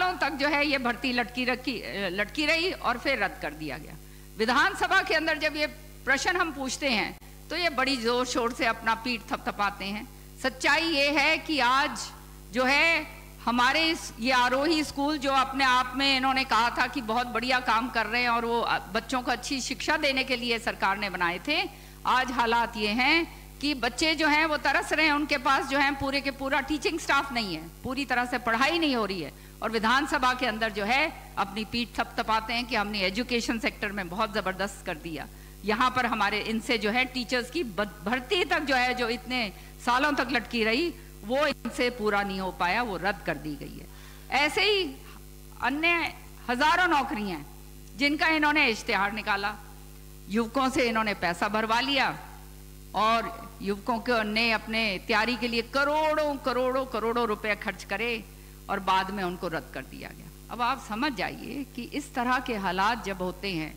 सालों तक जो है ये भर्ती लटकी रही और फिर रद्द कर दिया गया। विधानसभा के अंदर जब ये प्रश्न हम पूछते हैं तो ये बड़ी जोर शोर से अपना पीठ थपथपाते हैं। सच्चाई ये है कि आज जो है हमारे ये आरोही स्कूल जो अपने आप में इन्होंने कहा था कि बहुत बढ़िया काम कर रहे हैं और वो बच्चों को अच्छी शिक्षा देने के लिए सरकार ने बनाए थे, आज हालात ये हैं कि बच्चे जो हैं वो तरस रहे हैं, उनके पास जो है पूरे के पूरा टीचिंग स्टाफ नहीं है, पूरी तरह से पढ़ाई नहीं हो रही है, और विधानसभा के अंदर जो है अपनी पीठ थपथपाते हैं कि हमने एजुकेशन सेक्टर में बहुत जबरदस्त कर दिया। यहाँ पर हमारे इनसे जो है टीचर्स की भर्ती तक जो है जो इतने सालों तक लटकी रही वो इनसे पूरा नहीं हो पाया, वो रद्द कर दी गई है। ऐसे ही अन्य हजारों नौकरियां जिनका इन्होंने इश्तिहार निकाला, युवकों से इन्होंने पैसा भरवा लिया और युवकों को ने अपने तैयारी के लिए करोड़ों रुपए खर्च करे और बाद में उनको रद्द कर दिया गया। अब आप समझ जाइए कि इस तरह के हालात जब होते हैं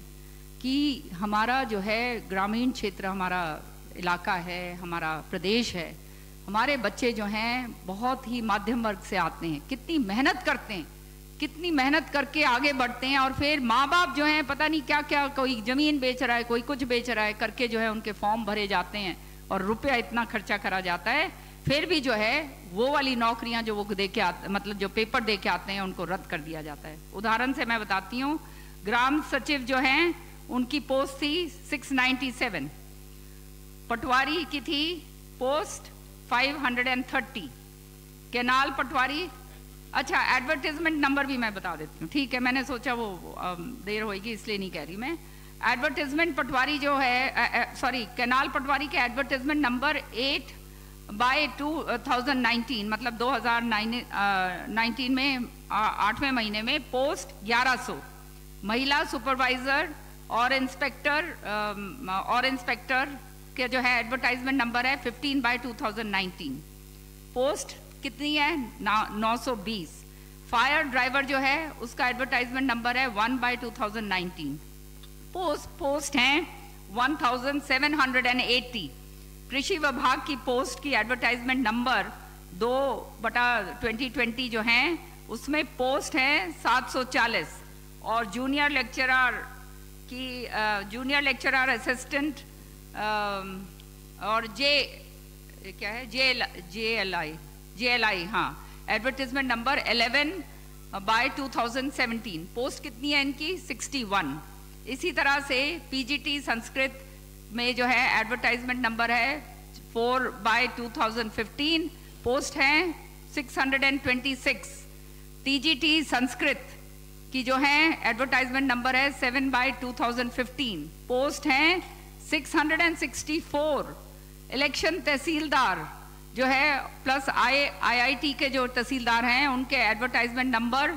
कि हमारा जो है ग्रामीण क्षेत्र, हमारा इलाका है, हमारा प्रदेश है, हमारे बच्चे जो हैं बहुत ही मध्यम वर्ग से आते हैं, कितनी मेहनत करते हैं, कितनी मेहनत करके आगे बढ़ते हैं, और फिर माँ बाप जो हैं पता नहीं क्या क्या, कोई जमीन बेच रहा है, कोई कुछ बेच रहा है करके जो है उनके फॉर्म भरे जाते हैं और रुपया इतना खर्चा करा जाता है, फिर भी जो है वो वाली नौकरियां जो वो दे के आते, मतलब जो पेपर दे के आते हैं उनको रद्द कर दिया जाता है। उदाहरण से मैं बताती हूँ, ग्राम सचिव जो हैं उनकी पोस्ट थी 697, पटवारी की थी पोस्ट 530, केनाल पटवारी, अच्छा एडवर्टाइजमेंट नंबर भी मैं बता देती हूँ, ठीक है, मैंने सोचा वो देर होगी इसलिए नहीं कह रही मैं। एडवर्टाइजमेंट पटवारी जो है सॉरी केनाल पटवारी के एडवर्टाइजमेंट नंबर 8/2019 मतलब 2019 में 8वें महीने में पोस्ट 1100, महिला सुपरवाइजर और इंस्पेक्टर के जो है एडवर्टाइजमेंट नंबर है 15/2019, पोस्ट कितनी है 920। फायर ड्राइवर जो है उसका एडवर्टाइजमेंट नंबर है 1/2019, पोस्ट हैं 1780। कृषि विभाग की पोस्ट की एडवर्टाइजमेंट नंबर 2/2020 जो हैं उसमें पोस्ट है 740, और जूनियर लेक्चरर असिस्टेंट और JLI हाँ, एडवर्टाइजमेंट नंबर 11/2017, पोस्ट कितनी है इनकी 61। इसी तरह से PGT संस्कृत में जो है एडवर्टाइजमेंट नंबर है 4/2015, पोस्ट है 626। TGT संस्कृत की जो है एडवर्टाइजमेंट नंबर है 7/2015, पोस्ट है 664। इलेक्शन तहसीलदार जो है प्लस IIT के जो तहसीलदार हैं उनके एडवर्टाइजमेंट नंबर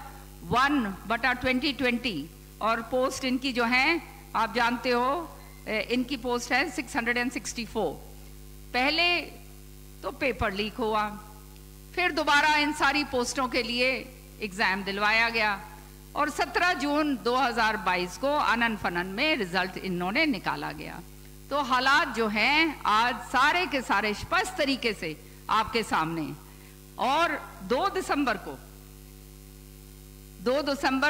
1/2020, और पोस्ट इनकी जो है आप जानते हो इनकी पोस्ट है 664। पहले तो पेपर लीक हुआ, फिर दोबारा इन सारी पोस्टों के लिए एग्जाम दिलवाया गया और 17 जून 2022 को आनन फनन में रिजल्ट इन्होंने निकाला गया। तो हालात जो हैं आज सारे के सारे स्पष्ट तरीके से आपके सामने। और 2 दिसंबर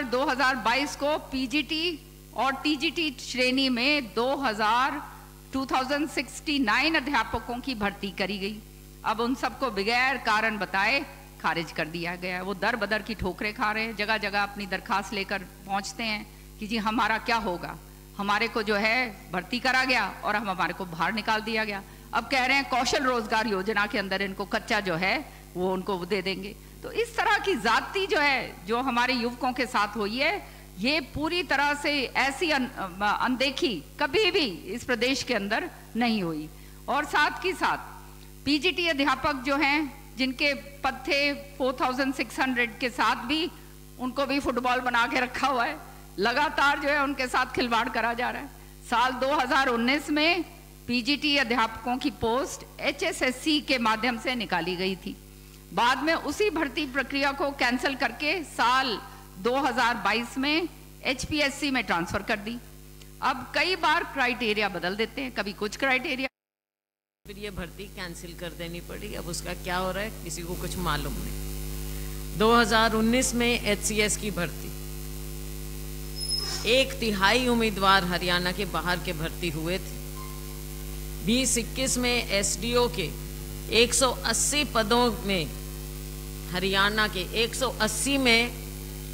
2022 को PGT और TGT श्रेणी में 2069 अध्यापकों की भर्ती करी गई। अब उन सबको बगैर कारण बताए खारिज कर दिया गया। वो दर बदर की ठोकरें खा रहे हैं, जगह जगह अपनी दरखास्त लेकर पहुंचते हैं कि जी हमारा क्या होगा, हमारे को जो है भर्ती करा गया और हमारे को बाहर निकाल दिया गया। अब कह रहे हैं कौशल रोजगार योजना के अंदर इनको कच्चा जो है वो उनको दे देंगे। तो इस तरह की जाति जो है जो हमारे युवकों के साथ हुई है, ये पूरी तरह से ऐसी अनदेखी कभी भी इस प्रदेश के अंदर नहीं हुई। और साथ ही साथ PGT अध्यापक जो हैं जिनके पद थे 4600 के साथ भी उनको भी फुटबॉल बना के रखा हुआ है, लगातार जो है उनके साथ खिलवाड़ करा जा रहा है। साल 2019 में PGT अध्यापकों की पोस्ट HSSC के माध्यम से निकाली गई थी, बाद में उसी भर्ती प्रक्रिया को कैंसिल करके साल 2022 में HPSC में ट्रांसफर कर दी। अब कई बार क्राइटेरिया बदल देते हैं, कभी कुछ क्राइटेरिया, फिर ये भर्ती कैंसिल कर देनी पड़ी। अब उसका क्या हो रहा है किसी को कुछ मालूम नहीं। 2019 में HCS की भर्ती, 1/3 उम्मीदवार हरियाणा के बाहर के भर्ती हुए थे। 2021 में SDO के 180 पदों में, हरियाणा के 180 में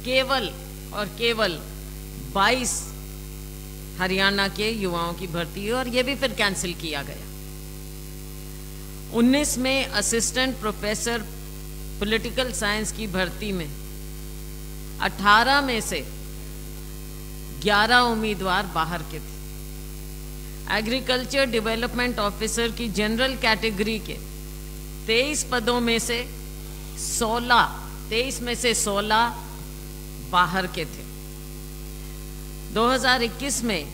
केवल और केवल 22 हरियाणा के युवाओं की भर्ती हुई और ये भी फिर कैंसिल किया गया। 19 में असिस्टेंट प्रोफेसर पॉलिटिकल साइंस की भर्ती में 18 में से 11 उम्मीदवार बाहर के थे। एग्रीकल्चर डेवलपमेंट ऑफिसर की जनरल कैटेगरी के 23 पदों में से 16 बाहर के थे। 2021 में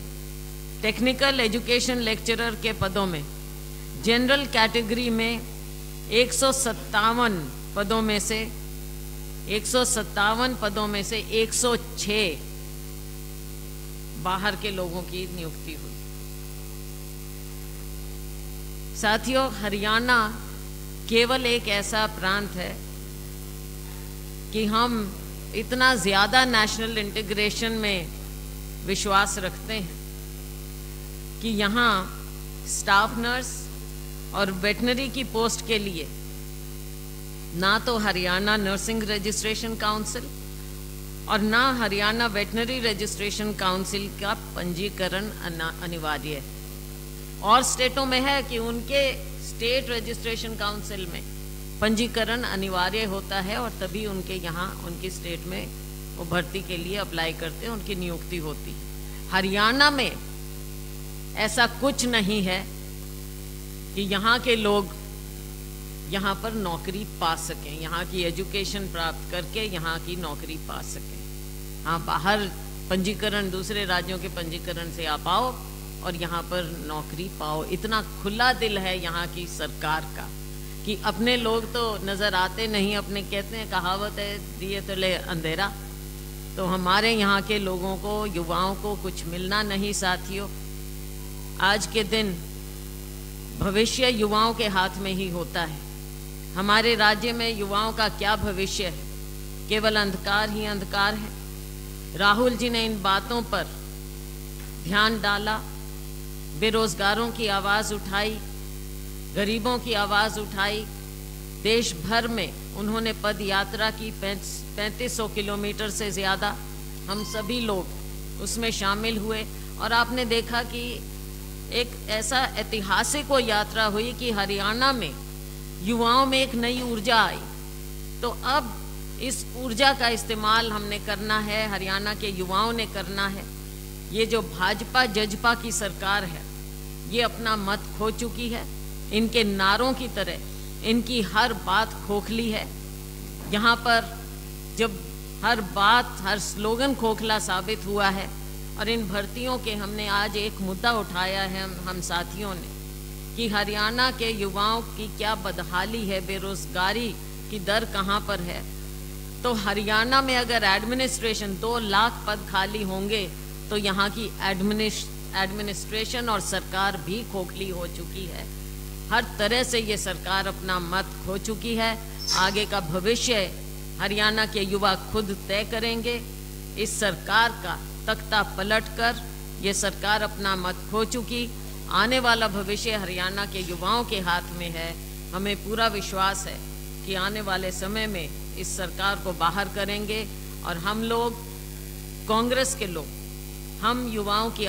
टेक्निकल एजुकेशन लेक्चरर के पदों में जनरल कैटेगरी में 157 पदों में से 106 बाहर के लोगों की नियुक्ति हुई। साथियों, हरियाणा केवल एक ऐसा प्रांत है कि हम इतना ज़्यादा नेशनल इंटीग्रेशन में विश्वास रखते हैं कि यहाँ स्टाफ नर्स और वेटनरी की पोस्ट के लिए ना तो हरियाणा नर्सिंग रजिस्ट्रेशन काउंसिल और ना हरियाणा वेटनरी रजिस्ट्रेशन काउंसिल का पंजीकरण अनिवार्य है। और स्टेटों में है कि उनके स्टेट रजिस्ट्रेशन काउंसिल में पंजीकरण अनिवार्य होता है और तभी उनके यहाँ उनकी स्टेट में वो भर्ती के लिए अप्लाई करते हैं, उनकी नियुक्ति होती है। हरियाणा में ऐसा कुछ नहीं है कि यहाँ के लोग यहाँ पर नौकरी पा सकें, यहाँ की एजुकेशन प्राप्त करके यहाँ की नौकरी पा सकें। हाँ, बाहर पंजीकरण, दूसरे राज्यों के पंजीकरण से आप आओ और यहाँ पर नौकरी पाओ। इतना खुला दिल है यहाँ की सरकार का कि अपने लोग तो नज़र आते नहीं, अपने कहते हैं, कहावत है, दिए तो ले अंधेरा। तो हमारे यहाँ के लोगों को, युवाओं को कुछ मिलना नहीं। साथियों, आज के दिन भविष्य युवाओं के हाथ में ही होता है। हमारे राज्य में युवाओं का क्या भविष्य है? केवल अंधकार ही अंधकार है। राहुल जी ने इन बातों पर ध्यान डाला, बेरोजगारों की आवाज़ उठाई, गरीबों की आवाज़ उठाई। देश भर में उन्होंने पद यात्रा की, 3500 किलोमीटर से ज़्यादा। हम सभी लोग उसमें शामिल हुए और आपने देखा कि एक ऐसा ऐतिहासिक वो यात्रा हुई कि हरियाणा में युवाओं में एक नई ऊर्जा आई। तो अब इस ऊर्जा का इस्तेमाल हमने करना है, हरियाणा के युवाओं ने करना है। ये जो भाजपा जजपा की सरकार है, ये अपना मत खो चुकी है। इनके नारों की तरह इनकी हर बात खोखली है। यहाँ पर जब हर बात, हर स्लोगन खोखला साबित हुआ है और इन भर्तियों के हमने आज एक मुद्दा उठाया है हम साथियों ने कि हरियाणा के युवाओं की क्या बदहाली है, बेरोजगारी की दर कहाँ पर है। तो हरियाणा में अगर एडमिनिस्ट्रेशन 2 लाख पद खाली होंगे तो यहाँ की एडमिनिस्ट्रेशन और सरकार भी खोखली हो चुकी है। हर तरह से ये सरकार अपना मत खो चुकी है। आगे का भविष्य हरियाणा के युवा खुद तय करेंगे। इस सरकार का तख्ता पलटकर ये सरकार अपना मत खो चुकी। आने वाला भविष्य हरियाणा के युवाओं के हाथ में है। हमें पूरा विश्वास है कि आने वाले समय में इस सरकार को बाहर करेंगे और हम लोग, कांग्रेस के लोग, हम युवाओं की